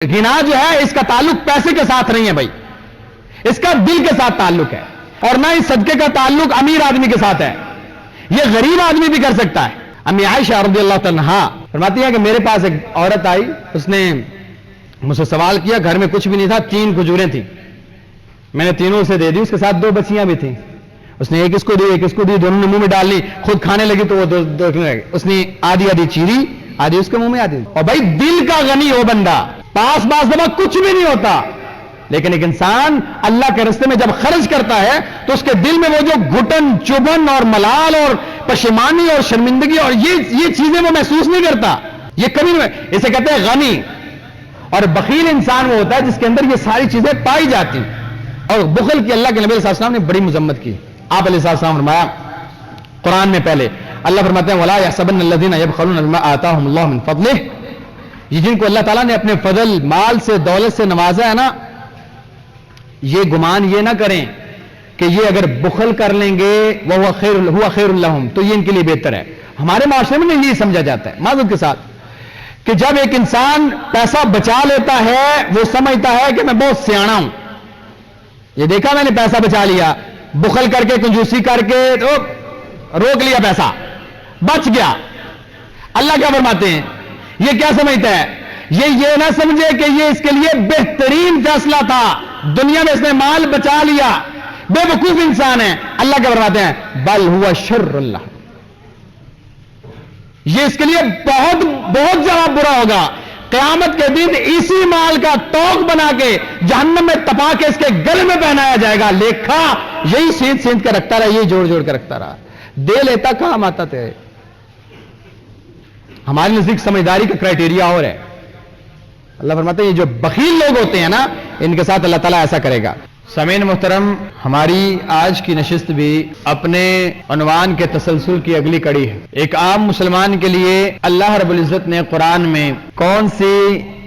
غنا جو ہے اس کا تعلق پیسے کے ساتھ نہیں ہے بھائی، اس کا دل کے ساتھ تعلق ہے، اور نہ ہی صدقے کا تعلق امیر آدمی کے ساتھ ہے، یہ غریب آدمی بھی کر سکتا ہے۔ امی عائشہ رضی اللہ تعالیٰ عنہا فرماتی ہیں کہ میرے پاس ایک عورت آئی، اس نے مجھ سے سوال کیا، گھر میں کچھ بھی نہیں تھا، 3 کھجوریں تھیں، میں نے تینوں سے دے دی، اس کے ساتھ 2 بچیاں بھی تھیں، اس نے ایک اس کو دی ایک اس کو دی، دونوں نے منہ میں ڈال لی، خود کھانے لگی تو وہ دو اس نے آدھی چیری، آدھی اس کے منہ میں، آدھی۔ اور بھائی دل کا غنی ہو بندہ، پاس دفعہ کچھ بھی نہیں ہوتا، لیکن ایک انسان اللہ کے راستے میں جب خرچ کرتا ہے تو اس کے دل میں وہ جو گھٹن چبھن اور ملال اور پشیمانی اور شرمندگی اور یہ چیزیں وہ محسوس نہیں کرتا، یہ کبھی نہیں، اسے کہتے ہیں غنی۔ اور بخیل انسان وہ ہوتا ہے جس کے اندر یہ ساری چیزیں پائی جاتی، اور بخل کی اللہ کے نبی صلی اللہ علیہ وسلم نے بڑی مذمت کی۔ آپ علیہ السلام فرمایا قرآن میں پہلے اللہ فرماتے ہیں وَلَا يَحْسَبَنَّ الَّذِينَ يَبْخَلُونَ بِمَا آتَاهُمُ اللَّهُ مِنْ فَضْلِهِ، یہ جن کو اللہ تعالیٰ نے اپنے فضل مال سے دولت سے نوازا ہے نا، یہ گمان یہ نہ کریں کہ یہ اگر بخل کر لیں گے وَهُوَ خَيْرٌ لَهُمْ تو یہ ان کے لیے بہتر ہے۔ ہمارے معاشرے میں نہیں سمجھا جاتا ہے معذرت کے ساتھ کہ جب ایک انسان پیسہ بچا لیتا ہے وہ سمجھتا ہے کہ میں بہت سیانا ہوں، یہ دیکھا میں نے پیسہ بچا لیا، بخل کر کے کنجوسی کر کے تو روک لیا، پیسہ بچ گیا۔ اللہ کیا فرماتے ہیں، یہ کیا سمجھتا ہے، یہ نہ سمجھے کہ یہ اس کے لیے بہترین فیصلہ تھا، دنیا میں اس نے مال بچا لیا، بے وقوف انسان ہے۔ اللہ کیا فرماتے ہیں بل ہوا شر اللہ، یہ اس کے لیے بہت بہت زیادہ برا ہوگا، قیامت کے دن اسی مال کا توق بنا کے جہنم میں تپا کے اس کے گلے میں پہنایا جائے گا، لیکھا یہی سینت کے رکھتا رہا، یہی جوڑ جوڑ کے رکھتا رہا، دے لیتا کام آتا تھے۔ ہمارے نزدیک سمجھداری کا کرائٹیریا اور ہے، اللہ فرماتے ہیں یہ جو بخیل لوگ ہوتے ہیں نا ان کے ساتھ اللہ تعالیٰ ایسا کرے گا۔ سامعین محترم، ہماری آج کی نشست بھی اپنے عنوان کے تسلسل کی اگلی کڑی ہے۔ ایک عام مسلمان کے لیے اللہ رب العزت نے قرآن میں کون سی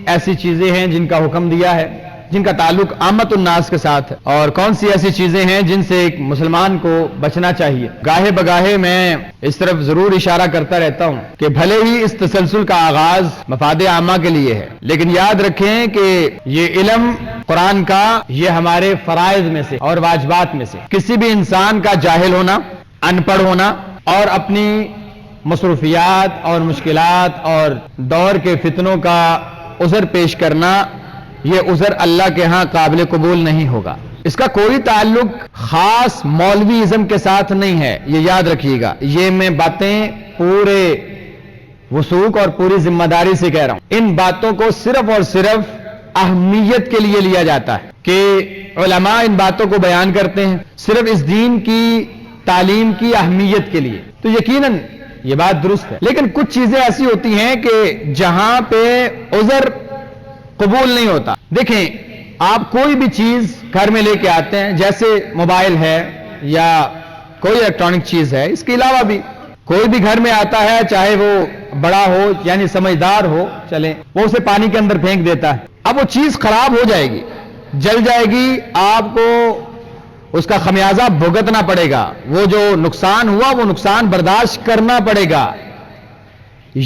ایسی چیزیں ہیں جن کا حکم دیا ہے، جن کا تعلق عامت الناس کے ساتھ ہے، اور کون سی ایسی چیزیں ہیں جن سے ایک مسلمان کو بچنا چاہیے۔ گاہے بگاہے میں اس طرف ضرور اشارہ کرتا رہتا ہوں کہ بھلے ہی اس تسلسل کا آغاز مفاد عامہ کے لیے ہے، لیکن یاد رکھیں کہ یہ علم قرآن کا یہ ہمارے فرائض میں سے اور واجبات میں سے، کسی بھی انسان کا جاہل ہونا، ان پڑھ ہونا اور اپنی مصروفیات اور مشکلات اور دور کے فتنوں کا عذر پیش کرنا، یہ عذر اللہ کے ہاں قابل قبول نہیں ہوگا۔ اس کا کوئی تعلق خاص مولوی ازم کے ساتھ نہیں ہے، یہ یاد رکھیے گا۔ یہ میں باتیں پورے وثوق اور پوری ذمہ داری سے کہہ رہا ہوں، ان باتوں کو صرف اور صرف اہمیت کے لیے لیا جاتا ہے کہ علماء ان باتوں کو بیان کرتے ہیں صرف اس دین کی تعلیم کی اہمیت کے لیے، تو یقیناً یہ بات درست ہے، لیکن کچھ چیزیں ایسی ہوتی ہیں کہ جہاں پہ عذر قبول نہیں ہوتا۔ دیکھیں آپ کوئی بھی چیز گھر میں لے کے آتے ہیں، جیسے موبائل ہے یا کوئی الیکٹرانک چیز ہے، اس کے علاوہ بھی کوئی بھی گھر میں آتا ہے، چاہے وہ بڑا ہو یعنی سمجھدار ہو، چلیں وہ اسے پانی کے اندر پھینک دیتا ہے، اب وہ چیز خراب ہو جائے گی، جل جائے گی، آپ کو اس کا خمیازہ بھگتنا پڑے گا، وہ جو نقصان ہوا وہ نقصان برداشت کرنا پڑے گا۔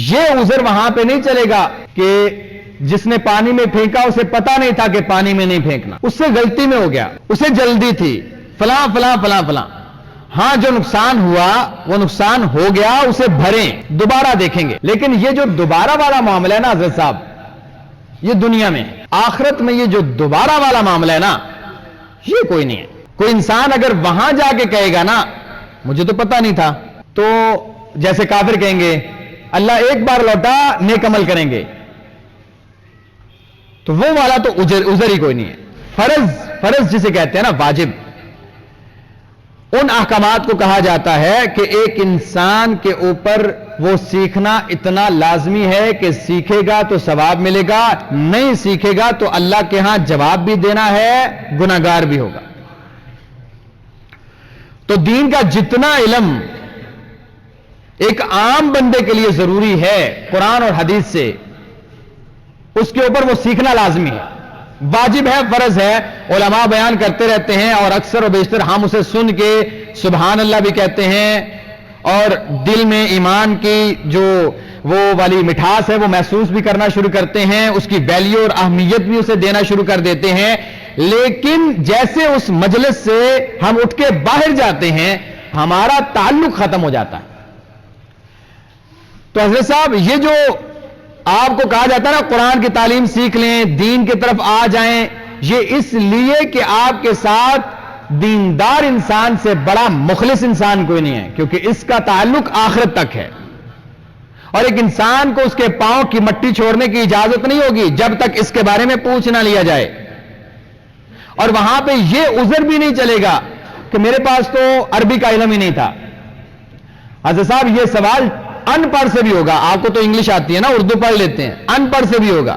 یہ عذر وہاں پہ نہیں چلے گا کہ جس نے پانی میں پھینکا اسے پتا نہیں تھا کہ پانی میں نہیں پھینکنا، اس سے غلطی میں ہو گیا، اسے جلدی تھی، فلاں فلاں فلاں فلاں۔ ہاں جو نقصان ہوا وہ نقصان ہو گیا، اسے بھریں، دوبارہ دیکھیں گے، لیکن یہ جو دوبارہ والا معاملہ ہے نا حضرت صاحب، یہ دنیا میں، آخرت میں یہ جو دوبارہ والا معاملہ ہے نا یہ کوئی نہیں ہے۔ کوئی انسان اگر وہاں جا کے کہے گا نا مجھے تو پتا نہیں تھا، تو جیسے کافر کہیں گے اللہ ایک بار لوٹا نیک عمل کریں گے، تو وہ والا تو عذر ہی کوئی نہیں ہے۔ فرض جسے کہتے ہیں نا واجب، ان احکامات کو کہا جاتا ہے کہ ایک انسان کے اوپر وہ سیکھنا اتنا لازمی ہے کہ سیکھے گا تو ثواب ملے گا، نہیں سیکھے گا تو اللہ کے ہاں جواب بھی دینا ہے، گناہگار بھی ہوگا۔ تو دین کا جتنا علم ایک عام بندے کے لیے ضروری ہے قرآن اور حدیث سے، اس کے اوپر وہ سیکھنا لازمی ہے، واجب ہے، فرض ہے۔ علماء بیان کرتے رہتے ہیں اور اکثر و بیشتر ہم اسے سن کے سبحان اللہ بھی کہتے ہیں، اور دل میں ایمان کی جو وہ والی مٹھاس ہے وہ محسوس بھی کرنا شروع کرتے ہیں, اس کی ویلیو اور اہمیت بھی اسے دینا شروع کر دیتے ہیں. لیکن جیسے اس مجلس سے ہم اٹھ کے باہر جاتے ہیں ہمارا تعلق ختم ہو جاتا ہے. تو حضرت صاحب یہ جو آپ کو کہا جاتا ہے نا قرآن کی تعلیم سیکھ لیں, دین کی طرف آ جائیں, یہ اس لیے کہ آپ کے ساتھ دیندار انسان سے بڑا مخلص انسان کوئی نہیں ہے, کیونکہ اس کا تعلق آخرت تک ہے. اور ایک انسان کو اس کے پاؤں کی مٹی چھوڑنے کی اجازت نہیں ہوگی جب تک اس کے بارے میں پوچھ نہ لیا جائے. اور وہاں پہ یہ عذر بھی نہیں چلے گا کہ میرے پاس تو عربی کا علم ہی نہیں تھا. حضرت صاحب یہ سوال ان پڑھ سے بھی ہوگا, آپ کو تو انگلش آتی ہے نا, اردو پڑھ لیتے ہیں, ان پڑھ سے بھی ہوگا.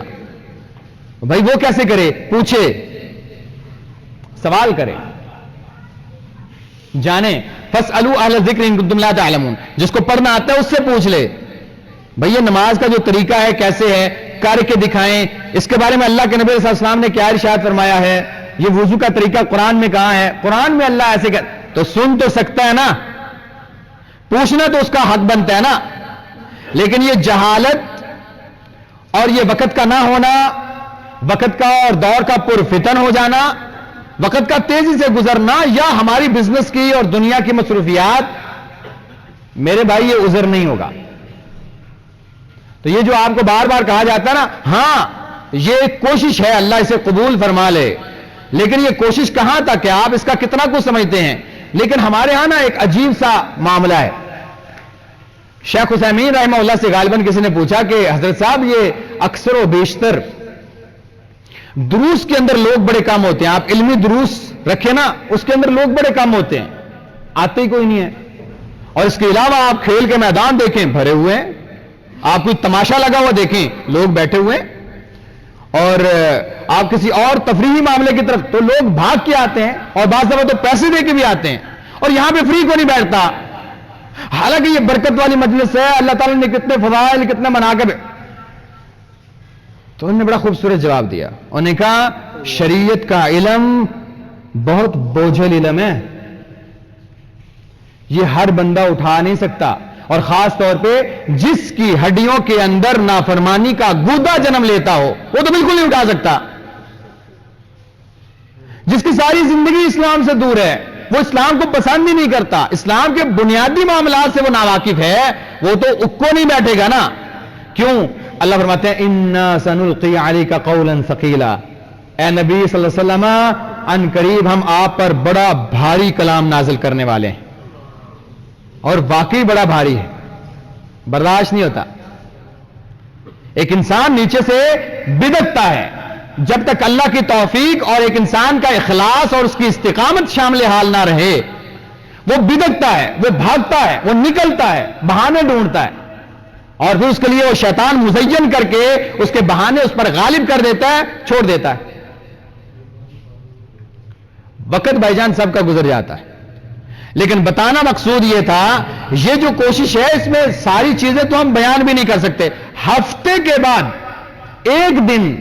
بھائی وہ کیسے کرے, پوچھے, سوال کرے, جانے. فَاسْأَلُوا أَهْلَ الذِّكْرِ إِن كُنتُمْ لَا تَعْلَمُونَ, جس کو پڑھنا آتا ہے اس سے پوچھ لے. بھئی یہ نماز کا جو طریقہ ہے کیسے ہے, کر کے دکھائیں. اس کے بارے میں اللہ کے نبی صلی اللہ علیہ وسلم نے کیا ارشاد فرمایا ہے, یہ وضو کا طریقہ قرآن میں کہاں ہے, قرآن میں اللہ ایسے کہ تو سن تو سکتا ہے نا, پوچھنا تو اس کا حق بنتا ہے نا. لیکن یہ جہالت اور یہ وقت کا نہ ہونا, وقت کا اور دور کا پرفتن ہو جانا, وقت کا تیزی سے گزرنا, یا ہماری بزنس کی اور دنیا کی مصروفیات, میرے بھائی یہ عذر نہیں ہوگا. تو یہ جو آپ کو بار بار کہا جاتا ہے نا, ہاں یہ کوشش ہے, اللہ اسے قبول فرما لے, لیکن یہ کوشش کہاں تک ہے, آپ اس کا کتنا کچھ سمجھتے ہیں. لیکن ہمارے ہاں نا ایک عجیب سا معاملہ ہے. شیخ عثیمین رحمہ اللہ سے غالباً کسی نے پوچھا کہ حضرت صاحب یہ اکثر و بیشتر دروس کے اندر لوگ بڑے کم ہوتے ہیں, آپ علمی دروس رکھیں نا, اس کے اندر لوگ بڑے کم ہوتے ہیں, آتے ہی کوئی نہیں ہے. اور اس کے علاوہ آپ کھیل کے میدان دیکھیں بھرے ہوئے ہیں, آپ کوئی تماشا لگا ہوا دیکھیں لوگ بیٹھے ہوئے ہیں, اور آپ کسی اور تفریحی معاملے کی طرف تو لوگ بھاگ کے آتے ہیں, اور بعض دفعہ تو پیسے دے کے بھی آتے ہیں, اور یہاں پہ فری کو نہیں بیٹھتا. حالانکہ یہ برکت والی مجلس ہے, اللہ تعالیٰ نے کتنے فضائل کتنے مناقب. تو انہوں نے بڑا خوبصورت جواب دیا, انہوں نے کہا شریعت کا علم بہت بوجھل علم ہے, یہ ہر بندہ اٹھا نہیں سکتا, اور خاص طور پہ جس کی ہڈیوں کے اندر نافرمانی کا گودا جنم لیتا ہو وہ تو بالکل نہیں اٹھا سکتا. جس کی ساری زندگی اسلام سے دور ہے, وہ اسلام کو پسند ہی نہیں کرتا, اسلام کے بنیادی معاملات سے وہ ناواقف ہے, وہ تو اکو نہیں بیٹھے گا نا. کیوں؟ اللہ فرماتے ہیں اِنَّا سَنُلْقِي عَلَيْكَ قَوْلًا ثَقِيلًا, اے نبی صلی اللہ علیہ وسلم ان قریب ہم آپ پر بڑا بھاری کلام نازل کرنے والے ہیں, اور واقعی بڑا بھاری ہے, برداشت نہیں ہوتا. ایک انسان نیچے سے بدکتا ہے, جب تک اللہ کی توفیق اور ایک انسان کا اخلاص اور اس کی استقامت شامل حال نہ رہے, وہ بدکتا ہے, وہ بھاگتا ہے, وہ نکلتا ہے, بہانے ڈھونڈتا ہے, اور پھر اس کے لیے وہ شیطان مزین کر کے اس کے بہانے اس پر غالب کر دیتا ہے, چھوڑ دیتا ہے. وقت بھائی جان سب کا گزر جاتا ہے, لیکن بتانا مقصود یہ تھا, یہ جو کوشش ہے اس میں ساری چیزیں تو ہم بیان بھی نہیں کر سکتے. ہفتے کے بعد ایک دن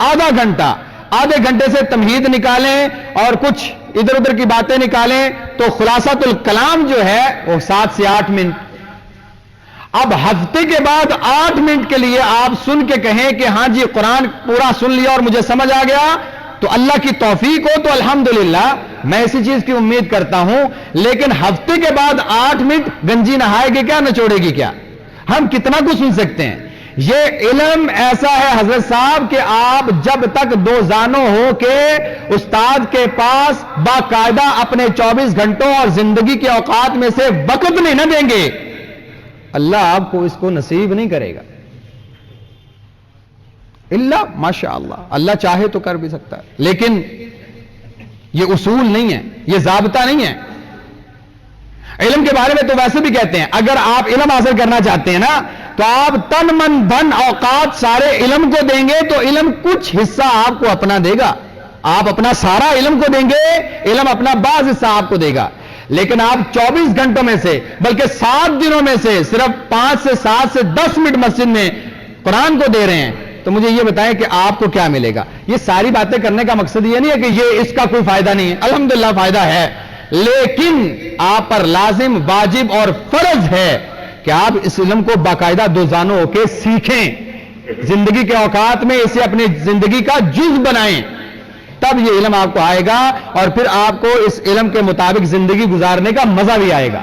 آدھا گھنٹہ, آدھے گھنٹے سے تمہید نکالیں اور کچھ ادھر ادھر کی باتیں نکالیں تو خلاصۃ الکلام جو ہے وہ 7 سے 8 منٹ. اب ہفتے کے بعد 8 منٹ کے لیے آپ سن کے کہیں کہ ہاں جی قرآن پورا سن لیا اور مجھے سمجھ آ گیا, تو اللہ کی توفیق ہو تو الحمدللہ, میں اسی چیز کی امید کرتا ہوں. لیکن ہفتے کے بعد 8 منٹ گنجی نہائے گی کیا, نچوڑے گی کیا؟ ہم کتنا کچھ سن سکتے ہیں. یہ علم ایسا ہے حضرت صاحب کہ آپ جب تک 2 زانوں ہو کے استاد کے پاس باقاعدہ اپنے 24 گھنٹوں اور زندگی کے اوقات میں سے وقت نہیں نہ دیں گے, اللہ آپ کو اس کو نصیب نہیں کرے گا. اللہ ماشاءاللہ, اللہ چاہے تو کر بھی سکتا ہے, لیکن یہ اصول نہیں ہے, یہ ضابطہ نہیں ہے. علم کے بارے میں تو ویسے بھی کہتے ہیں اگر آپ علم حاصل کرنا چاہتے ہیں نا تو آپ تن من دھن اوقات سارے علم کو دیں گے تو علم کچھ حصہ آپ کو اپنا دے گا. آپ اپنا سارا علم کو دیں گے, علم اپنا بعض حصہ آپ کو دے گا. لیکن آپ 24 گھنٹوں میں سے بلکہ 7 دنوں میں سے صرف 5 سے 7 سے 10 منٹ مسجد میں قرآن کو دے رہے ہیں, تو مجھے یہ بتائیں کہ آپ کو کیا ملے گا. یہ ساری باتیں کرنے کا مقصد یہ نہیں ہے کہ یہ اس کا کوئی فائدہ نہیں ہے, الحمدللہ فائدہ ہے, لیکن آپ پر لازم واجب اور فرض ہے کہ آپ اس علم کو باقاعدہ دوزانوں ہو کے سیکھیں، زندگی کے اوقات میں اسے اپنی زندگی کا جز بنائیں، تب یہ علم آپ کو آئے گا اور پھر آپ کو اس علم کے مطابق زندگی گزارنے کا مزہ بھی آئے گا،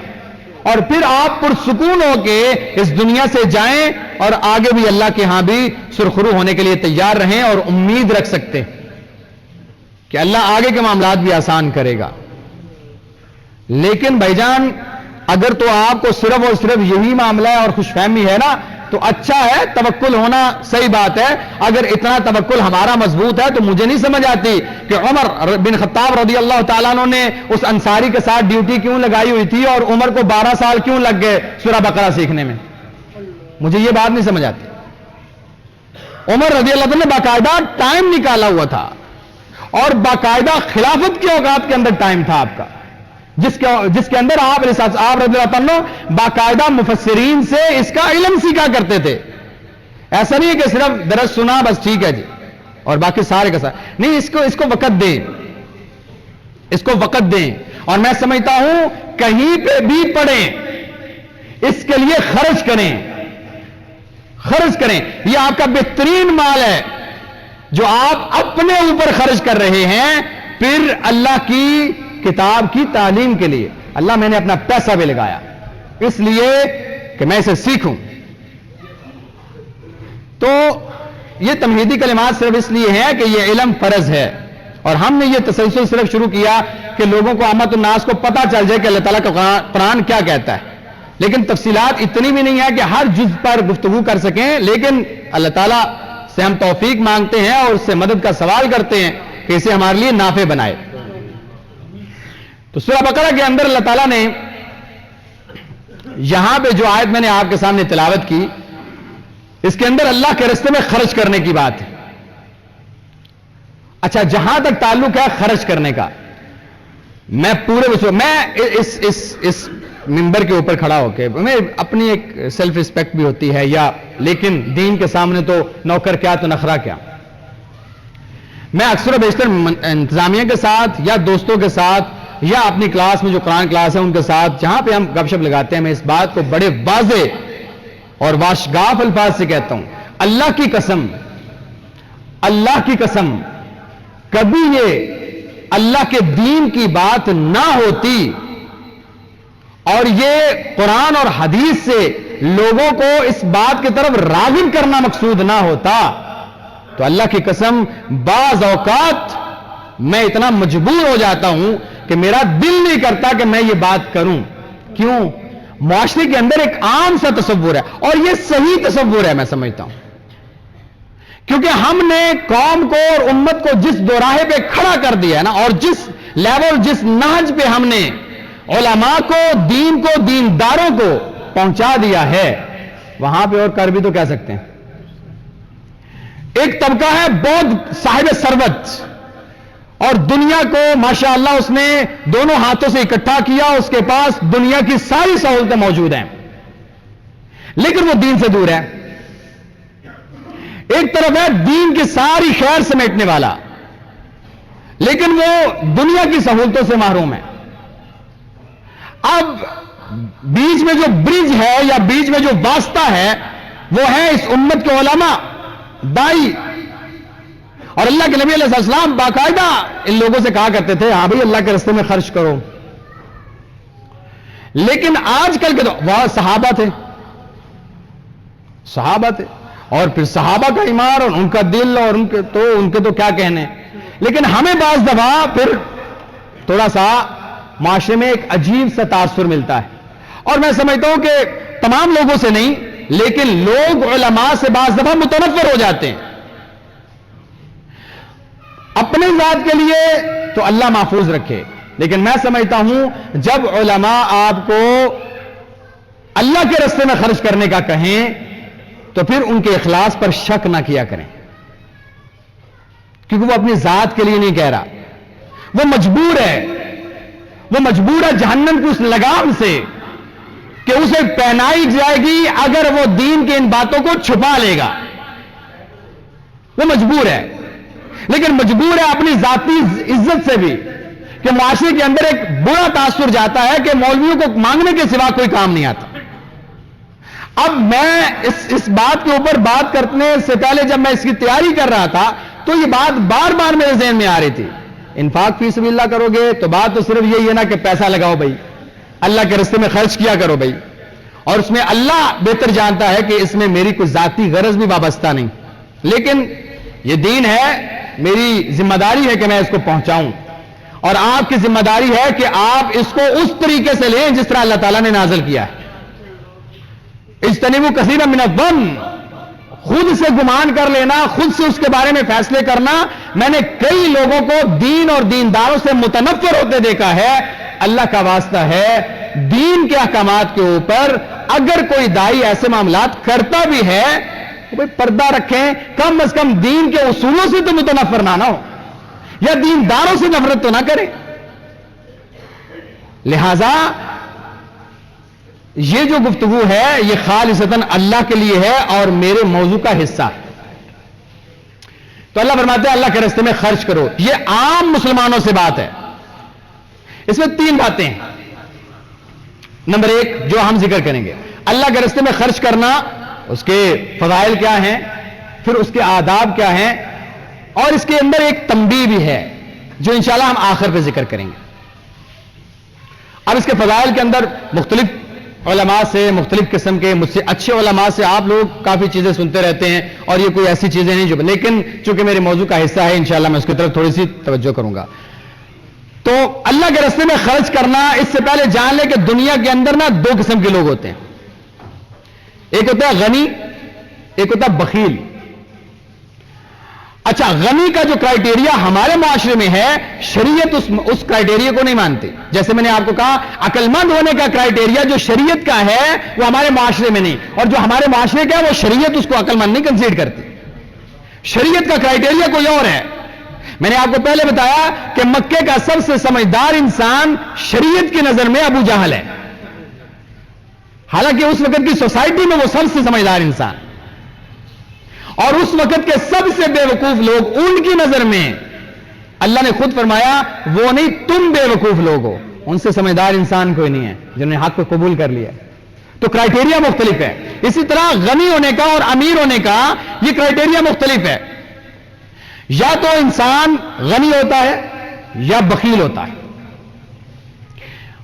اور پھر آپ پرسکون ہو کے اس دنیا سے جائیں اور آگے بھی اللہ کے ہاں بھی سرخرو ہونے کے لیے تیار رہیں اور امید رکھ سکتے کہ اللہ آگے کے معاملات بھی آسان کرے گا۔ لیکن بھائی جان اگر تو آپ کو صرف اور صرف یہی معاملہ ہے اور خوش فہمی ہے نا تو اچھا ہے، توکل ہونا صحیح بات ہے۔ اگر اتنا توکل ہمارا مضبوط ہے تو مجھے نہیں سمجھ آتی کہ عمر بن خطاب رضی اللہ تعالیٰ عنہ نے اس انصاری کے ساتھ ڈیوٹی کیوں لگائی ہوئی تھی اور عمر کو 12 سال کیوں لگ گئے سورہ بقرہ سیکھنے میں؟ مجھے یہ بات نہیں سمجھ آتی۔ عمر رضی اللہ عنہ نے باقاعدہ ٹائم نکالا ہوا تھا اور باقاعدہ خلافت کے اوقات کے اندر ٹائم تھا آپ کا، جس کے اندر آپ رضی اللہ عنہ باقاعدہ مفسرین سے اس کا علم سیکھا کرتے تھے۔ ایسا نہیں ہے کہ صرف درس سنا بس ٹھیک ہے جی اور باقی سارے کا سارا نہیں، اس کو وقت دیں، اس کو وقت دیں، اور میں سمجھتا ہوں کہیں پہ بھی پڑھیں، اس کے لیے خرچ کریں۔ یہ آپ کا بہترین مال ہے جو آپ اپنے اوپر خرچ کر رہے ہیں، پھر اللہ کی کتاب کی تعلیم کے لیے۔ اللہ میں نے اپنا پیسہ بھی لگایا اس لیے کہ میں اسے سیکھوں۔ تو یہ تمہیدی کلمات صرف اس لیے ہیں کہ یہ علم فرض ہے، اور ہم نے یہ تسلسل صرف شروع کیا کہ لوگوں کو عامت الناس کو پتہ چل جائے کہ اللہ تعالیٰ کا قرآن کیا کہتا ہے، لیکن تفصیلات اتنی بھی نہیں ہے کہ ہر جز پر گفتگو کر سکیں، لیکن اللہ تعالیٰ سے ہم توفیق مانگتے ہیں اور اس سے مدد کا سوال کرتے ہیں کہ اسے ہمارے لیے نافع بنائے۔ تو سورہ بقرہ کے اندر اللہ تعالیٰ نے یہاں پہ جو آیت میں نے آپ کے سامنے تلاوت کی، اس کے اندر اللہ کے راستے میں خرچ کرنے کی بات ہے۔ اچھا، جہاں تک تعلق ہے خرچ کرنے کا، میں اس منبر کے اوپر کھڑا ہو کے میں اپنی ایک سیلف ریسپیکٹ بھی ہوتی ہے لیکن دین کے سامنے تو نوکر کیا تو نخرا کیا۔ میں اکثر و بیشتر انتظامیہ کے ساتھ یا دوستوں کے ساتھ یا اپنی کلاس میں جو قرآن کلاس ہے ان کے ساتھ جہاں پہ ہم گپ شپ لگاتے ہیں، میں اس بات کو بڑے واضح اور واشگاف الفاظ سے کہتا ہوں، اللہ کی قسم کبھی یہ اللہ کے دین کی بات نہ ہوتی اور یہ قرآن اور حدیث سے لوگوں کو اس بات کی طرف راغب کرنا مقصود نہ ہوتا تو اللہ کی قسم بعض اوقات میں اتنا مجبور ہو جاتا ہوں کہ میرا دل نہیں کرتا کہ میں یہ بات کروں۔ کیوں؟ معاشرے کے اندر ایک عام سا تصور ہے اور یہ صحیح تصور ہے، میں سمجھتا ہوں، کیونکہ ہم نے قوم کو اور امت کو جس دوراہے پہ کھڑا کر دیا ہے نا، اور جس لیول جس نہج پہ ہم نے علماء کو، دین کو، دینداروں کو پہنچا دیا ہے، وہاں پہ اور کر بھی تو کہہ سکتے ہیں۔ ایک طبقہ ہے بہت صاحب ثروت اور دنیا کو ماشاءاللہ اس نے دونوں ہاتھوں سے اکٹھا کیا، اس کے پاس دنیا کی ساری سہولتیں موجود ہیں، لیکن وہ دین سے دور ہے۔ ایک طرف ہے دین کی ساری خیر سمیٹنے والا، لیکن وہ دنیا کی سہولتوں سے محروم ہے۔ اب بیچ میں جو برج ہے یا بیچ میں جو واسطہ ہے وہ ہے اس امت کے علماء، دائی، اور اللہ کے نبی علیہ السلام باقاعدہ ان لوگوں سے کہا کرتے تھے ہاں بھائی اللہ کے راستے میں خرچ کرو، لیکن آج کل کے تو وہ صحابہ تھے اور پھر صحابہ کا ایمان اور ان کا دل اور ان کے تو کیا کہنے، لیکن ہمیں بعض دفعہ پھر تھوڑا سا معاشرے میں ایک عجیب سا تاثر ملتا ہے، اور میں سمجھتا ہوں کہ تمام لوگوں سے نہیں لیکن لوگ علماء سے بعض دفعہ متنفر ہو جاتے ہیں۔ اپنے ذات کے لیے تو اللہ محفوظ رکھے، لیکن میں سمجھتا ہوں جب علماء آپ کو اللہ کے راستے میں خرچ کرنے کا کہیں تو پھر ان کے اخلاص پر شک نہ کیا کریں، کیونکہ وہ اپنی ذات کے لیے نہیں کہہ رہا، وہ مجبور ہے جہنم کی اس لگام سے کہ اسے پہنائی جائے گی اگر وہ دین کے ان باتوں کو چھپا لے گا، وہ مجبور ہے، لیکن مجبور ہے اپنی ذاتی عزت سے بھی، کہ معاشرے کے اندر ایک برا تاثر جاتا ہے کہ مولویوں کو مانگنے کے سوا کوئی کام نہیں آتا، اب میں اس بات کے اوپر بات کرنے سے پہلے جب میں اس کی تیاری کر رہا تھا تو یہ بات بار بار میرے ذہن میں آ رہی تھی. انفاق فی سبیل اللہ کرو گے تو بات تو صرف یہی ہے نا کہ پیسہ لگاؤ بھائی, اللہ کے راستے میں خرچ کیا کرو بھائی, اور اس میں اللہ بہتر جانتا ہے کہ اس میں میری کوئی ذاتی غرض بھی وابستہ نہیں, لیکن یہ دین ہے, میری ذمہ داری ہے کہ میں اس کو پہنچاؤں, اور آپ کی ذمہ داری ہے کہ آپ اس کو اس طریقے سے لیں جس طرح اللہ تعالیٰ نے نازل کیا ہے. اجتنبوا کثیرا من الظن, خود سے گمان کر لینا, خود سے اس کے بارے میں فیصلے کرنا. میں نے کئی لوگوں کو دین اور دینداروں سے متنفر ہوتے دیکھا ہے. اللہ کا واسطہ ہے, دین کے احکامات کے اوپر اگر کوئی دائی ایسے معاملات کرتا بھی ہے تو بھئی پردہ رکھیں, کم از کم دین کے اصولوں سے تو متنفر نہ ہو, یا دینداروں سے نفرت تو نہ کریں. لہذا یہ جو گفتگو ہے یہ خالصتاً اللہ کے لیے ہے اور میرے موضوع کا حصہ. تو اللہ فرماتے ہیں اللہ کے راستے میں خرچ کرو. یہ عام مسلمانوں سے بات ہے. اس میں 3 باتیں ہیں. نمبر 1 جو ہم ذکر کریں گے, اللہ کے راستے میں خرچ کرنا, اس کے فضائل کیا ہیں, پھر اس کے آداب کیا ہیں, اور اس کے اندر ایک تنبیہ بھی ہے جو انشاءاللہ ہم آخر پہ ذکر کریں گے. اب اس کے فضائل کے اندر مختلف علماء سے, مختلف قسم کے مجھ سے اچھے علماء سے آپ لوگ کافی چیزیں سنتے رہتے ہیں, اور یہ کوئی ایسی چیزیں نہیں جو, لیکن چونکہ میرے موضوع کا حصہ ہے انشاءاللہ میں اس کی طرف تھوڑی سی توجہ کروں گا. تو اللہ کے راستے میں خرچ کرنا, اس سے پہلے جان لیں کہ دنیا کے اندر نا 2 قسم کے لوگ ہوتے ہیں. ایک ہوتا ہے غنی, ایک ہوتا ہے بخیل. اچھا, غنی کا جو کرائیٹیریا ہمارے معاشرے میں ہے, شریعت اس کرائیٹیریا کو نہیں مانتی. جیسے میں نے آپ کو کہا عقل مند ہونے کا کرائیٹیریا جو شریعت کا ہے وہ ہمارے معاشرے میں نہیں, اور جو ہمارے معاشرے کا ہے وہ شریعت اس کو عقل مند نہیں کنسیڈر کرتی. شریعت کا کرائیٹیریا کوئی اور ہے. میں نے آپ کو پہلے بتایا کہ مکے کا سب سے سمجھدار انسان شریعت کی نظر میں ابو جہل ہے, حالانکہ اس وقت کی سوسائٹی میں وہ سب سے سمجھدار انسان, اور اس وقت کے سب سے بے وقوف لوگ ان کی نظر میں اللہ نے خود فرمایا وہ نہیں, تم بے وقوف لوگ ہو, ان سے سمجھدار انسان کوئی نہیں ہے جنہوں نے حق کو قبول کر لیا. تو کرائیٹیریا مختلف ہے. اسی طرح غنی ہونے کا اور امیر ہونے کا یہ کرائیٹیریا مختلف ہے. یا تو انسان غنی ہوتا ہے یا بخیل ہوتا ہے.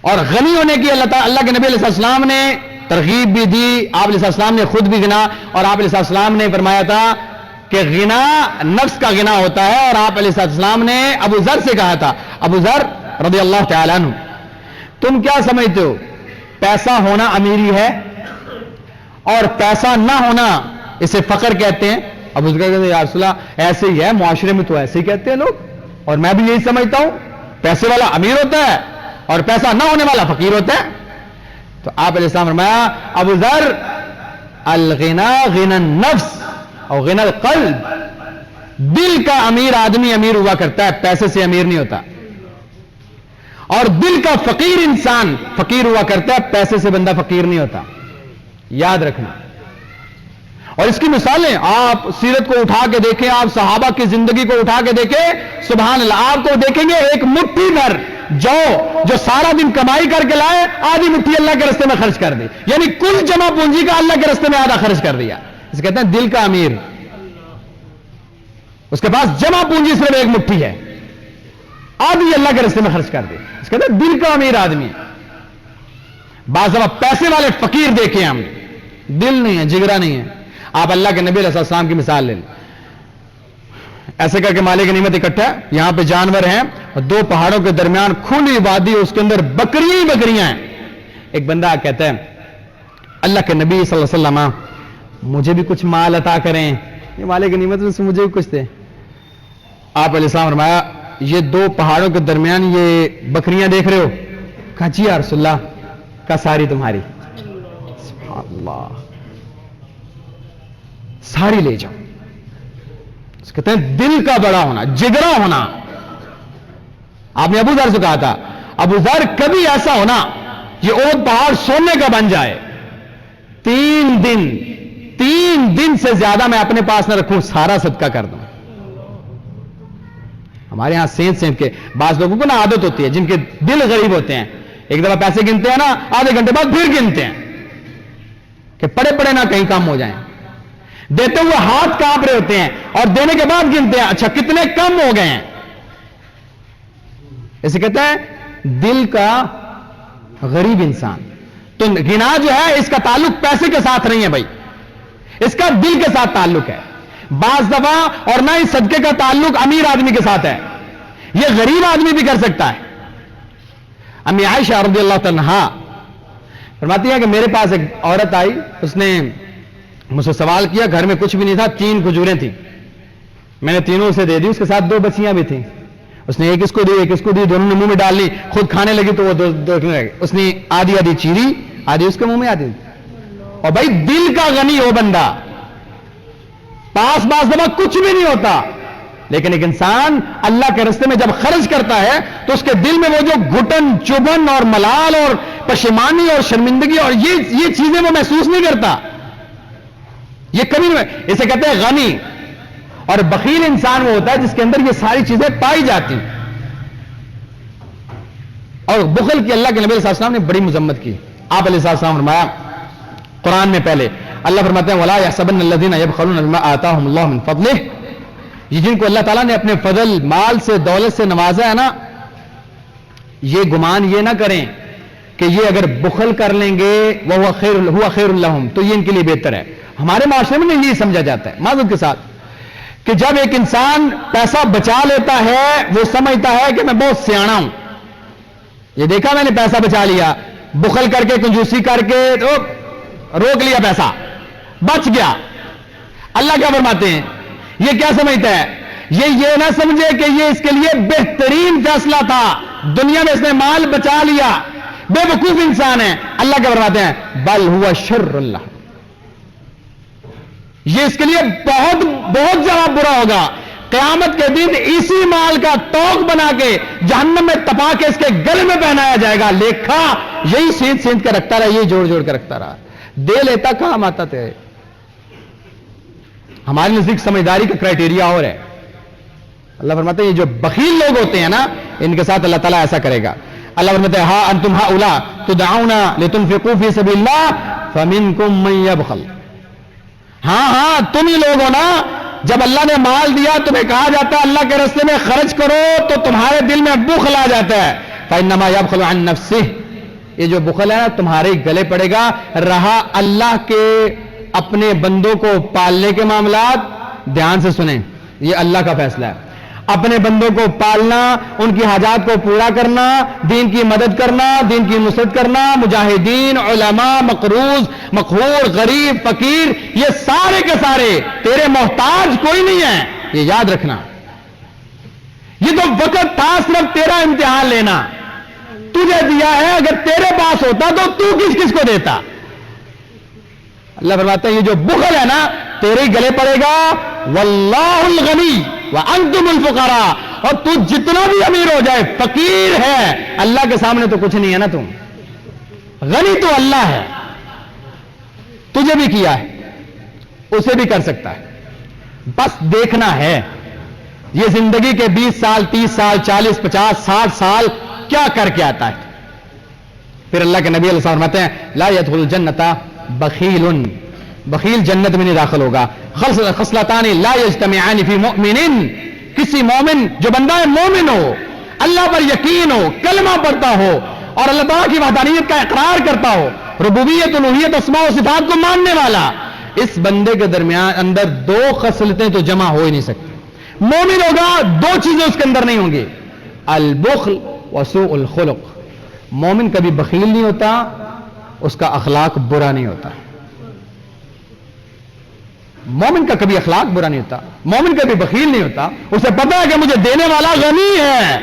اور غنی ہونے کی اللہ کے نبی علیہ السلام نے ترغیب بھی دی, آپ علیہ السلام نے خود بھی گنا, اور آپ علیہ السلام نے فرمایا تھا کہ غنا نفس کا غنا ہوتا ہے. اور آپ علیہ السلام نے ابو ذر سے کہا تھا, ابو ذر رضی اللہ تعالیٰ عنہ, تم کیا سمجھتے ہو پیسہ ہونا امیری ہے اور پیسہ نہ ہونا اسے فقر کہتے ہیں؟ ابو ذر کہتے ہیں یا رسول اللہ ایسے ہی ہے, معاشرے میں تو ایسے ہی کہتے ہیں لوگ, اور میں بھی یہی سمجھتا ہوں, پیسے والا امیر ہوتا ہے اور پیسہ نہ ہونے والا فقیر ہوتا ہے. تو آپ علیہ السلام فرمایا ابو ذر الغنا غنا النفس اور غنا القلب, دل کا امیر آدمی امیر ہوا کرتا ہے, پیسے سے امیر نہیں ہوتا, اور دل کا فقیر انسان فقیر ہوا کرتا ہے, پیسے سے بندہ فقیر نہیں ہوتا. یاد رکھنا. اور اس کی مثالیں آپ سیرت کو اٹھا کے دیکھیں, آپ صحابہ کی زندگی کو اٹھا کے دیکھیں, سبحان اللہ, آپ کو دیکھیں گے ایک مٹھی بھر جو سارا دن کمائی کر کے لائے, آدھی مٹھی اللہ کے راستے میں خرچ کر دی, یعنی کل جمع پونجی کا اللہ کے راستے میں آدھا خرچ کر دیا. اسے کہتے ہیں دل کا امیر, اس کے پاس جمع پونجی صرف ایک مٹھی ہے, آدھی اللہ کے راستے میں خرچ کر دی. اس کہتے ہیں دل کا امیر آدمی. بعض دفعہ پیسے والے فقیر دیکھیں ہم, دل نہیں ہے, جگرا نہیں ہے. آپ اللہ کے نبی علیہ السلام کی مثال لیں, ایسے کر کے مالک نعمت اکٹھا, یہاں پہ جانور ہیں, 2 پہاڑوں کے درمیان کھلی وادی, اس کے اندر بکریاں ہی بکریاں ہیں. ایک بندہ کہتا ہے اللہ کے نبی صلی اللہ علیہ وسلم مجھے بھی کچھ مال عطا کریں, یہ مالک نعمت میں سے مجھے بھی کچھ دے. آپ علیہ السلام فرمایا یہ 2 پہاڑوں کے درمیان یہ بکریاں دیکھ رہے ہو؟ کہا جی یا رسول اللہ. کا ساری تمہاری. سبحان اللہ, ساری لے جاؤ. کہتے ہیں دل کا بڑا ہونا, جگرا ہونا. آپ نے ابو ذر سے کہا تھا ابو ذر کبھی ایسا ہونا یہ احد پہاڑ سونے کا بن جائے, 3 دن سے زیادہ میں اپنے پاس نہ رکھوں, سارا صدقہ کر دوں. ہمارے ہاں سینت کے بعض لوگوں کو نا عادت ہوتی ہے, جن کے دل غریب ہوتے ہیں, ایک دفعہ پیسے گنتے ہیں نا, آدھے گھنٹے بعد پھر گنتے ہیں. کہ پڑے پڑے نہ کہیں کم ہو جائیں. دیتے ہوئے ہاتھ کانپ رہے ہوتے ہیں اور دینے کے بعد گنتے ہیں اچھا کتنے کم ہو گئے ہیں. اسے کہتے ہیں دل کا غریب انسان. تو گنا جو ہے اس کا تعلق پیسے کے ساتھ نہیں ہے بھائی, اس کا دل کے ساتھ تعلق ہے. بعض دفعہ اور نہ ہی صدقے کا تعلق امیر آدمی کے ساتھ ہے, یہ غریب آدمی بھی کر سکتا ہے. امی عائشہ رضی اللہ تعالی عنہا فرماتی ہے کہ میرے پاس ایک عورت آئی, اس نے مجھ سے سوال کیا, گھر میں کچھ بھی نہیں تھا, 3 کھجوریں تھیں, میں نے تینوں اسے دے دی, اس کے ساتھ 2 بچیاں بھی تھیں. اس نے ایک اس کو دی ایک اس کو دی, دونوں نے منہ میں ڈال لی, خود کھانے لگی تو وہ دو اس نے آدھی آدھی چیری, آدھی اس کے منہ میں آدھی. اور بھائی دل کا غنی ہو بندہ, پاس دفعہ کچھ بھی نہیں ہوتا, لیکن ایک انسان اللہ کے راستے میں جب خرچ کرتا ہے تو اس کے دل میں وہ جو گھٹن چبھن اور ملال اور پشیمانی اور شرمندگی اور یہ چیزیں وہ محسوس نہیں کرتا, یہ کبھی نہیں. اسے کہتے ہیں غنی. اور بخیل انسان وہ ہوتا ہے جس کے اندر یہ ساری چیزیں پائی جاتی. اور بخل کی اللہ کے نبی صلی اللہ علیہ وسلم نے بڑی مذمت کی. آپ علیہ السلام فرمایا قرآن میں پہلے اللہ فرماتے ہیں وَلَا يَحْسَبَنَّ الَّذِينَ يَبْخَلُونَ بِمَا آتَاهُمُ اللَّهُ مِنْ فَضْلِهِ, یہ جن کو اللہ تعالیٰ نے اپنے فضل مال سے دولت سے نوازا ہے نا, یہ گمان یہ نہ کریں کہ یہ اگر بخل کر لیں گے وہ خیر لهم تو یہ ان کے لیے بہتر ہے. ہمارے معاشرے میں نہیں سمجھا جاتا ہے معذرت کے ساتھ کہ جب ایک انسان پیسہ بچا لیتا ہے وہ سمجھتا ہے کہ میں بہت سیانا ہوں, یہ دیکھا میں نے پیسہ بچا لیا, بخل کر کے کنجوسی کر کے تو روک لیا پیسہ بچ گیا. اللہ کیا فرماتے ہیں, یہ کیا سمجھتا ہے, یہ نہ سمجھے کہ یہ اس کے لیے بہترین فیصلہ تھا, دنیا میں اس نے مال بچا لیا, بے وقوف انسان ہے. اللہ کیا فرماتے ہیں بل ہوا شر اللہ, یہ اس کے لیے بہت بہت زیادہ برا ہوگا. قیامت کے دن اسی مال کا توق بنا کے جہنم میں تپا کے اس کے گلے میں پہنایا جائے گا. لیکھا یہی سینت کے رکھتا رہا, یہی جوڑ کے رکھتا رہا, دے لیتا کام آتا تھے. ہمارے نزدیک سمجھداری کا کرائٹیریا اور ہے. اللہ فرماتے ہیں یہ جو بخیل لوگ ہوتے ہیں نا ان کے ساتھ اللہ تعالیٰ ایسا کرے گا. اللہ فرماتے ہیں ہا انتم ہؤلاء تدعون لتنفقوا فی سبیل اللہ فمنکم من یبخل. ہاں تم ہی لوگ ہو نا, جب اللہ نے مال دیا تمہیں کہا جاتا ہے اللہ کے راستے میں خرچ کرو تو تمہارے دل میں بخل آ جاتا ہے. فإنما يبخل عن نفسه, یہ جو بخل ہے نا تمہارے گلے پڑے گا. رہا اللہ کے اپنے بندوں کو پالنے کے معاملات, دھیان سے سنیں, یہ اللہ کا فیصلہ ہے. اپنے بندوں کو پالنا, ان کی حاجات کو پورا کرنا, دین کی مدد کرنا, دین کی نصرت کرنا, مجاہدین, علماء, مقروض, مقہور, غریب, فقیر, یہ سارے کے سارے تیرے محتاج کوئی نہیں ہے, یہ یاد رکھنا. یہ تو وقت تھا صرف تیرا امتحان لینا, تجھے دیا ہے, اگر تیرے پاس ہوتا تو کس کو دیتا. اللہ فرماتا ہے یہ جو بخل ہے نا تیرے گلے پڑے گا. واللہ الغنی وانتم الفقراء, اور تو جتنا بھی امیر ہو جائے فقیر ہے, اللہ کے سامنے تو کچھ نہیں ہے نا, تم غنی تو اللہ ہے, تجھے بھی کیا ہے اسے بھی کر سکتا ہے, بس دیکھنا ہے یہ زندگی کے 20 سال 30 سال 40 50 60 سال کیا کر کے آتا ہے. پھر اللہ کے نبی علیہ السلام فرماتے ہیں لا يدخل الجنۃ بخیل, بخیل جنت میں نہیں داخل ہوگا. خصلتان لا یجتمعان فی مؤمن, کسی مومن جو بندہ مومن ہو, اللہ پر یقین ہو, کلمہ پڑھتا ہو اور اللہ تعالیٰ کی وحدانیت کا اقرار کرتا ہو, ربوبیت الوہیت اسماء و صفات کو ماننے والا, اس بندے کے درمیان اندر 2 خصلتیں تو جمع ہو ہی نہیں سکتی. مومن ہوگا 2 چیزیں اس کے اندر نہیں ہوں گی, البخل وسوء الخلق. مومن کبھی بخیل نہیں ہوتا, اس کا اخلاق برا نہیں ہوتا. مومن کا کبھی اخلاق برا نہیں ہوتا, مومن کبھی بخیل نہیں ہوتا, اسے پتا ہے کہ مجھے دینے والا غنی ہے,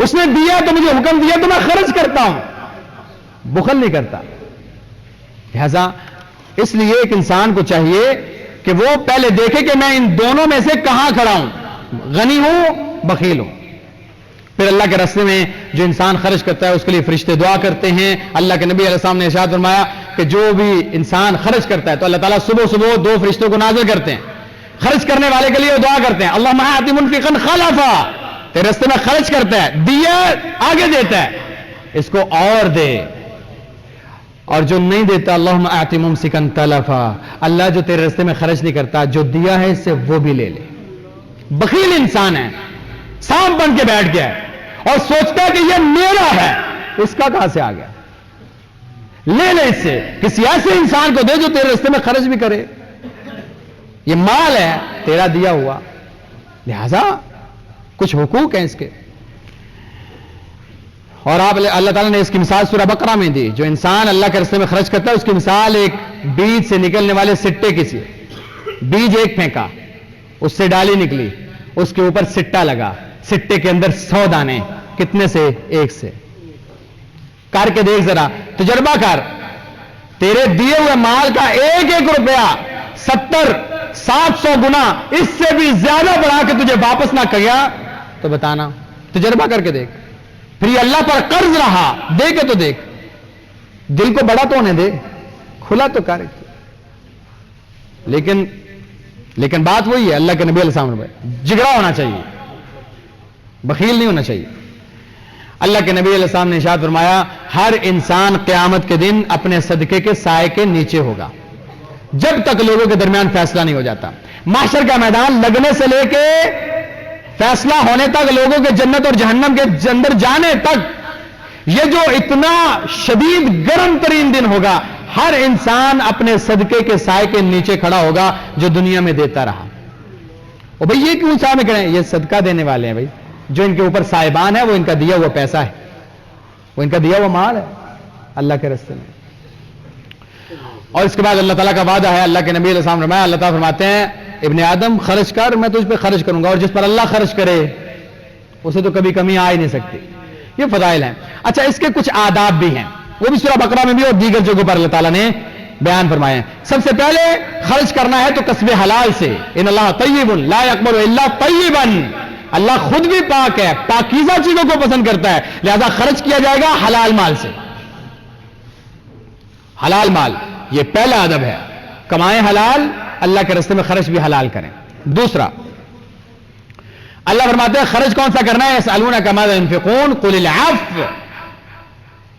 اس نے دیا تو مجھے حکم دیا تو میں خرچ کرتا ہوں, بخل نہیں کرتا. لہذا اس لیے ایک انسان کو چاہیے کہ وہ پہلے دیکھے کہ میں ان دونوں میں سے کہاں کھڑا ہوں, غنی ہوں بخیل ہوں. پھر اللہ کے راستے میں جو انسان خرچ کرتا ہے اس کے لیے فرشتے دعا کرتے ہیں. اللہ کے نبی علیہ السلام نے ارشاد فرمایا کہ جو بھی انسان خرچ کرتا ہے تو اللہ تعالیٰ صبح 2 فرشتوں کو نازل کرتے ہیں, خرچ کرنے والے کے لیے وہ دعا کرتے ہیں اللہم آت منفقا خلفا, تیرے راستے میں خرچ کرتا ہے, دیا آگے دیتا ہے, اس کو اور دے. اور جو نہیں دیتا اللہم اعطِ ممسکن تلفا، اللہ جو تیرے راستے میں خرچ نہیں کرتا، جو دیا ہے اس سے وہ بھی لے لے. بخیل انسان ہے، سانپ بن کے بیٹھ گیا ہے اور سوچتا ہے کہ یہ میرا ہے، اس کا کہاں سے آ گیا؟ لے لے اس سے، کسی ایسے انسان کو دے جو تیرے راستے میں خرچ بھی کرے. یہ مال ہے تیرا دیا ہوا، لہذا کچھ حقوق ہیں اس کے. اور آپ اللہ تعالیٰ نے اس کی مثال سورہ بقرہ میں دی. جو انسان اللہ کے راستے میں خرچ کرتا ہے اس کی مثال ایک بیج سے نکلنے والے سٹے کی سی. بیج ایک پھینکا، اس سے ڈالی نکلی، اس کے اوپر سٹا لگا، سٹے کے اندر 100 دانے. کتنے سے؟ ایک سے. کر کے دیکھ ذرا، تجربہ کر. تیرے دیے ہوئے مال کا ایک ایک روپیہ 70-700 گنا اس سے بھی زیادہ بڑھا کے تجھے واپس نہ کیا تو بتانا. تجربہ کر کے دیکھ. پھر یہ اللہ پر قرض رہا، دے کے تو دیکھ. دل کو بڑا تو ہونے دے، کھلا تو کر. لیکن بات وہی ہے، اللہ کے نبی علیہ السلام نے جگرا ہونا چاہیے، بخیل نہیں ہونا چاہیے. اللہ کے نبی علیہ السلام نے ارشاد فرمایا ہر انسان قیامت کے دن اپنے صدقے کے سائے کے نیچے ہوگا جب تک لوگوں کے درمیان فیصلہ نہیں ہو جاتا. محشر کا میدان لگنے سے لے کے فیصلہ ہونے تک، لوگوں کے جنت اور جہنم کے اندر جانے تک، یہ جو اتنا شدید گرم ترین دن ہوگا، ہر انسان اپنے صدقے کے سائے کے نیچے کھڑا ہوگا جو دنیا میں دیتا رہا. اور بھئی یہ کیوں سامنے کریں؟ یہ صدقہ دینے والے ہیں بھائی. جو ان کے اوپر صاحبان ہے وہ ان کا دیا ہوا پیسہ ہے، وہ ان کا دیا ہوا مال ہے اللہ کے راستے میں. اور اس کے بعد اللہ تعالیٰ کا وعدہ ہے. اللہ کے نبی علیہ السلام فرمایا، اللہ تعالیٰ فرماتے ہیں ابن آدم خرچ کر، میں تجھ پہ خرچ کروں گا، اور جس پر اللہ خرچ کرے اسے تو کبھی کمی آ ہی نہیں سکتی. یہ فضائل ہیں. اچھا، اس کے کچھ آداب بھی ہیں، وہ بھی سورہ بقرہ میں بھی اور دیگر جگہوں پر اللہ تعالیٰ نے بیان فرمائے ہیں. سب سے پہلے خرچ کرنا ہے تو کسب حلال سے. ان اللہ طیب لا یقبل الا طیبا، اللہ خود بھی پاک ہے، پاکیزہ چیزوں کو پسند کرتا ہے، لہذا خرچ کیا جائے گا حلال مال سے. حلال مال یہ پہلا ادب ہے. کمائیں حلال، اللہ کے راستے میں خرچ بھی حلال کریں. دوسرا، اللہ فرماتے ہیں خرچ کون سا کرنا ہے؟ یسألونک ماذا ينفقون قل العفو.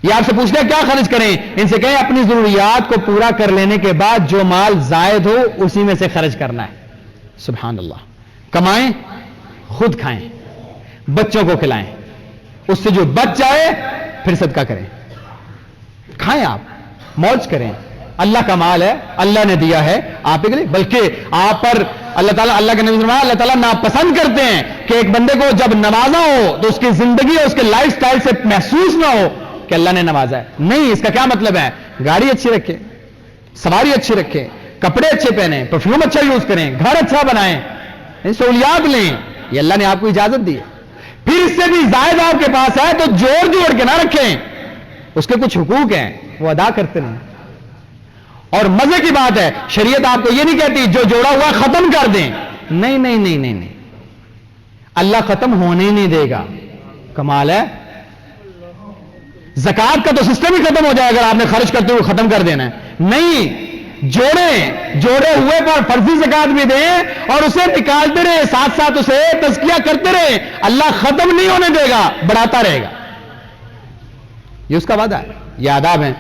یہ آپ سے پوچھتے ہیں کیا خرچ کریں؟ ان سے کہیں اپنی ضروریات کو پورا کر لینے کے بعد جو مال زائد ہو اسی میں سے خرچ کرنا ہے. سبحان اللہ. کمائیں، خود کھائیں، بچوں کو کھلائیں، اس سے جو بچ جائے پھر صدقہ کریں. کھائیں، آپ موج کریں. اللہ کا مال ہے، اللہ نے دیا ہے آپ کے لیے، بلکہ آپ پر اللہ تعالیٰ، اللہ کے نبی فرمایا اللہ تعالیٰ ناپسند کرتے ہیں کہ ایک بندے کو جب نوازا ہو تو اس کی زندگی اور اس کے لائف سٹائل سے محسوس نہ ہو کہ اللہ نے نوازا ہے. نہیں، اس کا کیا مطلب ہے؟ گاڑی اچھی رکھیں، سواری اچھی رکھیں، کپڑے اچھے پہنیں، پرفیوم اچھا یوز کریں، گھر اچھا بنائیں، سہولیات لیں. یہ اللہ نے آپ کو اجازت دی ہے. پھر اس سے بھی زائد آپ کے پاس ہے تو جوڑ کے نہ رکھیں. اس کے کچھ حقوق ہیں وہ ادا کرتے نہیں. اور مزے کی بات ہے، شریعت آپ کو یہ نہیں کہتی جو جوڑا ہوا ختم کر دیں. نہیں نہیں نہیں نہیں نہیں، اللہ ختم ہونے ہی نہیں دے گا. کمال ہے. زکات کا تو سسٹم ہی ختم ہو جائے اگر آپ نے خرچ کرتے ہوئے ختم کر دینا ہے. نہیں، جوڑے ہوئے پر فرضی زکات بھی دیں اور اسے نکالتے رہے، ساتھ ساتھ اسے تزکیہ کرتے رہے. اللہ ختم نہیں ہونے دے گا، بڑھاتا رہے گا. یہ اس کا وعدہ ہے، یہ آداب ہیں.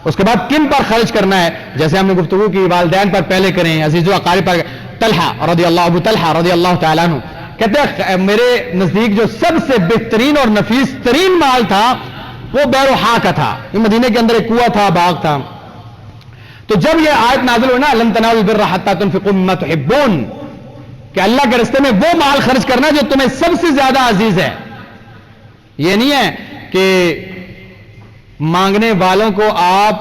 اس کے بعد کن پر خرچ کرنا ہے؟ جیسے ہم نے گفتگو کی والدین پر پہلے کریں، عزیز و اقارب پر. طلحہ رضی اللہ تعالیٰ عنہ کہتے ہیں میرے نزدیک جو سب سے بہترین اور نفیس ترین مال تھا وہ بیروحا کا تھا. یہ مدینے کے اندر ایک کنواں تھا، باغ تھا. تو جب یہ آیت نازل ہوئی نا لن تنالوا البر حتى تنفقوا مما تحبون، کہ اللہ کے راستے میں وہ مال خرچ کرنا جو تمہیں سب سے زیادہ عزیز ہے. یہ نہیں ہے کہ مانگنے والوں کو آپ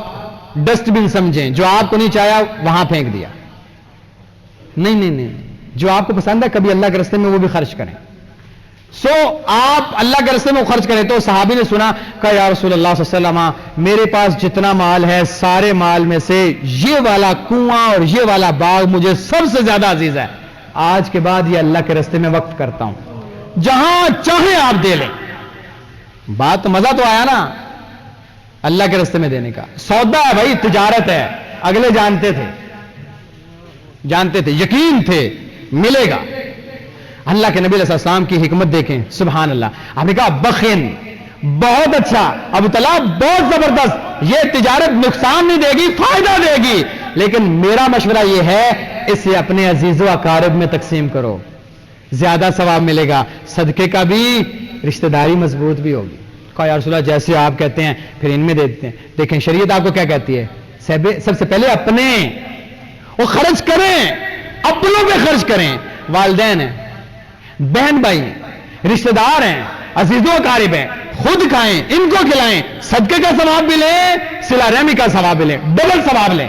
ڈسٹ بن سمجھیں، جو آپ کو نہیں چاہیا وہاں پھینک دیا. نہیں نہیں نہیں، جو آپ کو پسند ہے کبھی اللہ کے راستے میں وہ بھی خرچ کریں. آپ اللہ کے راستے میں وہ خرچ کریں. تو صحابی نے سنا، کہا یا رسول اللہ صلی اللہ علیہ وسلم میرے پاس جتنا مال ہے سارے مال میں سے یہ والا کنواں اور یہ والا باغ مجھے سب سے زیادہ عزیز ہے. آج کے بعد یہ اللہ کے راستے میں وقف کرتا ہوں، جہاں چاہیں آپ دے لیں. بات تو مزہ تو آیا نا اللہ کے راستے میں دینے کا. سودا ہے بھائی، تجارت ہے. اگلے جانتے تھے، یقین تھے ملے گا. اللہ کے نبی علیہ السلام کی حکمت دیکھیں، سبحان اللہ. آپ نے کہا بہت اچھا ابو طلحہ بہت زبردست، یہ تجارت نقصان نہیں دے گی، فائدہ دے گی، لیکن میرا مشورہ یہ ہے اسے اپنے عزیز و اقارب میں تقسیم کرو، زیادہ ثواب ملے گا، صدقے کا بھی، رشتہ داری مضبوط بھی ہوگی۔ کہا یا رسول اللہ جیسے آپ کہتے ہیں پھر ان میں دے دیتے ہیں۔ دیکھیں شریعت آپ کو کیا کہتی ہے؟ سب سے پہلے اپنے وہ خرچ کریں، اپنوں پہ خرچ کریں، والدین ہیں، بہن بھائی ہیں، رشتہ دار ہیں، عزیز و اقارب ہیں، خود کھائیں، ان کو کھلائیں، صدقے کا ثواب بھی لیں، صلہ رحمی کا ثواب بھی لیں، ڈبل ثواب لیں۔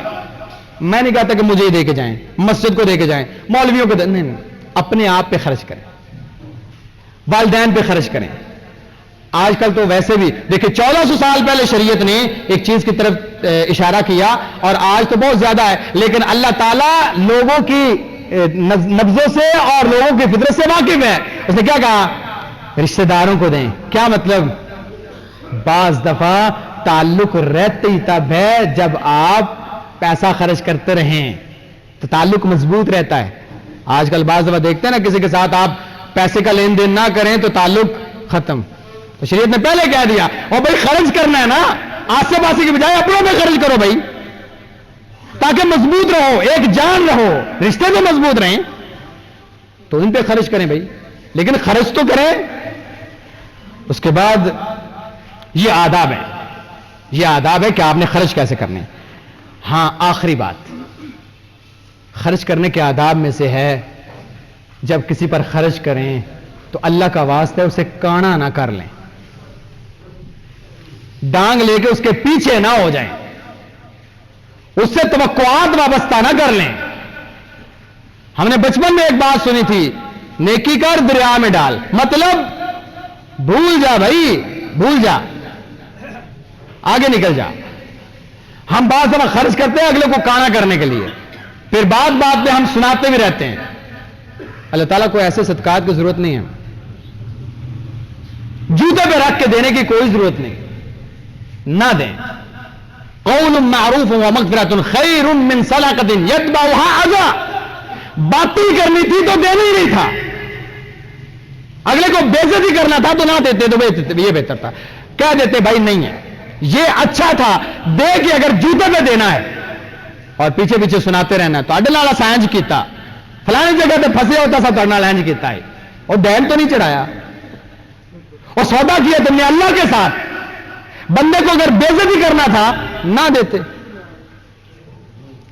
میں نہیں کہتا کہ مجھے ہی دے کے جائیں، مسجد کو دے کے جائیں، مولویوں کو نہیں، اپنے آپ پہ خرچ کریں، والدین پہ خرچ کریں۔ آج کل تو ویسے بھی دیکھیں 1400 سال پہلے شریعت نے ایک چیز کی طرف اشارہ کیا اور آج تو بہت زیادہ ہے، لیکن اللہ تعالیٰ لوگوں کی نبضوں سے اور لوگوں کی فطرت سے واقف ہے۔ اس نے کیا کہا؟ رشتہ داروں کو دیں۔ کیا مطلب؟ بعض دفعہ تعلق رہتے ہی تب ہے جب آپ پیسہ خرچ کرتے رہیں تو تعلق مضبوط رہتا ہے۔ آج کل بعض دفعہ دیکھتے ہیں نا کسی کے ساتھ آپ پیسے کا لین دین نہ کریں تو تعلق ختم۔ تو شریعت نے پہلے کہہ دیا اور بھائی خرچ کرنا ہے نا، آسے پاسے کی بجائے اپنوں پہ خرچ کرو بھائی، تاکہ مضبوط رہو، ایک جان رہو، رشتے تو مضبوط رہیں، تو ان پہ خرچ کریں بھائی، لیکن خرچ تو کریں۔ اس کے بعد یہ آداب ہے، یہ آداب ہے کہ آپ نے خرچ کیسے کرنے۔ ہاں آخری بات خرچ کرنے کے آداب میں سے ہے جب کسی پر خرچ کریں تو اللہ کا واسطہ ہے اسے کانا نہ کر لیں، ڈانگ لے کے اس کے پیچھے نہ ہو جائیں، اس سے توقعات وابستہ نہ کر لیں۔ ہم نے بچپن میں ایک بات سنی تھی، نیکی کر دریا میں ڈال، مطلب بھول جا بھائی، بھول جا، آگے نکل جا۔ ہم بعض دفعہ خرچ کرتے ہیں اگلے کو کانا کرنے کے لیے، پھر بات بات پہ ہم سناتے بھی رہتے ہیں۔ اللہ تعالیٰ کو ایسے صدقات کی ضرورت نہیں ہے، جوتے پہ رکھ کے دینے کی کوئی ضرورت نہیں، نہ دیں۔ قول معروف و مغفرۃ خیر من صدقۃ یتبعها اذى، باتیں کرنی تھی تو دینا ہی نہیں تھا، اگلے کو بے عزتی کرنا تھا تو نہ دیتے تو یہ بہتر تھا، کہہ دیتے بھائی نہیں ہے، یہ اچھا تھا دے کے اگر جوتے پہ دینا ہے اور پیچھے پیچھے سناتے رہنا تو اڈل والا سائنج کیتا، فلانی جگہ پہ پھنسے ہوتا سا کرنا لینج کیتا ہے، اور دین تو نہیں چڑھایا، اور سودا کیا تم نے اللہ کے ساتھ، بندے کو اگر بے عزتی کرنا تھا نہ دیتے۔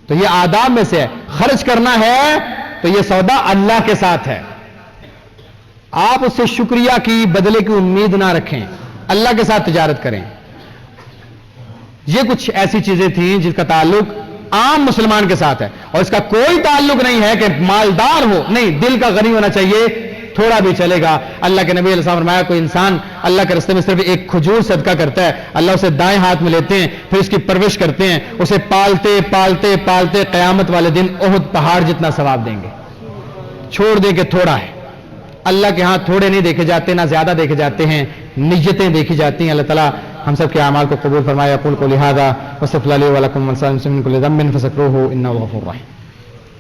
تو یہ آداب میں سے ہے، خرچ کرنا ہے تو یہ سودا اللہ کے ساتھ ہے، آپ اس سے شکریہ کی بدلے کی امید نہ رکھیں، اللہ کے ساتھ تجارت کریں۔ یہ کچھ ایسی چیزیں تھیں جس کا تعلق عام مسلمان کے ساتھ ہے، اور اس کا کوئی تعلق نہیں ہے کہ مالدار ہو، نہیں، دل کا غنی ہونا چاہیے، تھوڑا بھی چلے گا۔ اللہ کے نبی علیہ السلام فرمایا کوئی انسان اللہ کے راستے میں صرف ایک کھجور صدقہ کرتا ہے، اللہ اسے دائیں ہاتھ میں لیتے ہیں، پھر اس کی پرورش کرتے ہیں، اسے پالتے پالتے پالتے قیامت والے دن احد پہاڑ جتنا ثواب دیں گے۔ چھوڑ دیں کہ تھوڑا ہے، اللہ کے ہاں تھوڑے نہیں دیکھے جاتے، نہ زیادہ دیکھے جاتے ہیں، نیتیں دیکھی جاتی ہیں۔ اللہ تعالیٰ ہم سب کے اعمال کو قبول فرمائے۔ اقول قولی ھذا واستغفر اللہ لی ولکم ولسائر المسلمین من کل ذنب فاستغفروہ انہ غفور رحیم۔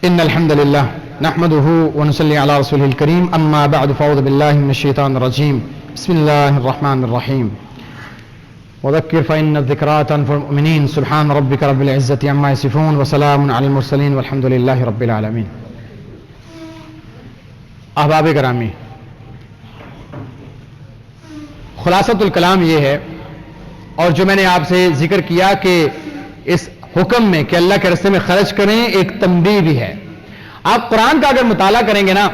ان الحمد للہ نحمده ونصلی علی رسولہ الکریم، اما بعد فاعوذ باللہ من الشیطان الرجیم، بسم اللہ الرحمن الرحیم۔ وذکر فإن الذکریٰ تنفع المؤمنین، سبحان ربک رب العزة عما یصفون وسلام علی المرسلین والحمد للہ رب العالمین۔ احباب گرامی، خلاصۃ الکلام یہ ہے، اور جو میں نے آپ سے ذکر کیا کہ اس حکم میں کہ اللہ کے راستے میں خرچ کریں ایک تنبیہ بھی ہے۔ آپ قرآن کا اگر مطالعہ کریں گے نا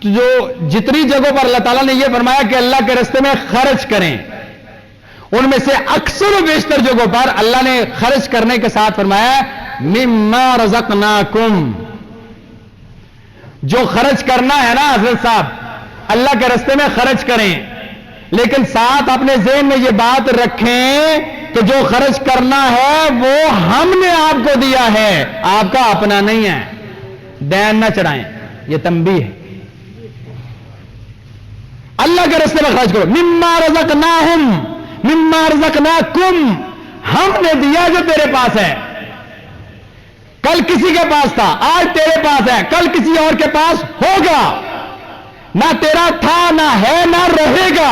تو جو جتنی جگہوں پر اللہ تعالیٰ نے یہ فرمایا کہ اللہ کے راستے میں خرچ کریں، ان میں سے اکثر و بیشتر جگہوں پر اللہ نے خرچ کرنے کے ساتھ فرمایا مما رزقناکم۔ جو خرچ کرنا ہے نا حضرت صاحب، اللہ کے راستے میں خرچ کریں، لیکن ساتھ اپنے ذہن میں یہ بات رکھیں کہ جو خرچ کرنا ہے وہ ہم نے آپ کو دیا ہے، آپ کا اپنا نہیں ہے، دین نہ چڑھائیں، یہ تنبیہ ہے۔ اللہ کے راستے میں خرچ کرو، مما رزقناہم مما رزقناکم، ہم نے دیا جو تیرے پاس ہے، کل کسی کے پاس تھا، آج تیرے پاس ہے، کل کسی اور کے پاس ہوگا، نہ تیرا تھا نہ ہے نہ رہے گا،